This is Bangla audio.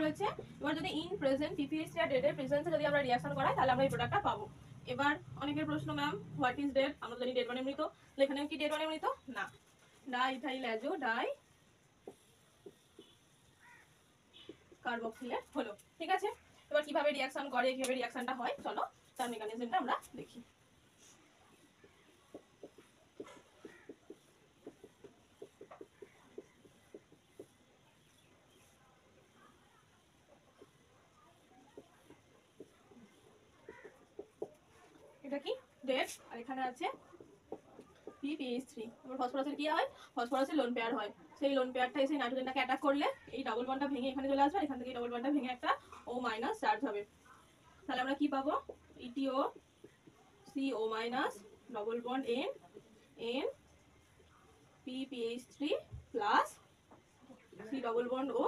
বলেছে এবার যদি ইন প্রেজেন্ট PPH3 আর ডেটের প্রেজেন্সে যদি আমরা রিঅ্যাকশন করাই তাহলে আমরা এই প্রোডাক্টটা পাবো। এবার অনেকের প্রশ্ন, ম্যাম হোয়াট ইজ ডেট? আমরা জানি ডেট মানে মৃত, এখানে কি ডেট মানে মৃত না, ডাইইথাইল অ্যাজো ডাই কার্বক্সিলেট হলো। ঠিক আছে, এবার কিভাবে রিঅ্যাকশন করে, কিভাবে রিঅ্যাকশনটা হয়, চলো তার মেকানিজমটা আমরা দেখি। এটা কি ডেট, আর এখানে আছে PPH3। এবার ফসফরাসের কি হয়, ফসফরাসের লোন পেয়ার হয়, সেই লোন পেয়ারটা এসে নাইট্রোজেনটাকে অ্যাটাক করলে এই ডাবল বন্ডটা ভেঙে এখানে চলে আসবে, এখান থেকে এই ডাবল বন্ডটা ভেঙে একটা O মাইনাস চার্জ হবে। তাহলে আমরা কি পাবো, ETO CO minus double bond N PPH3 plus C double bond O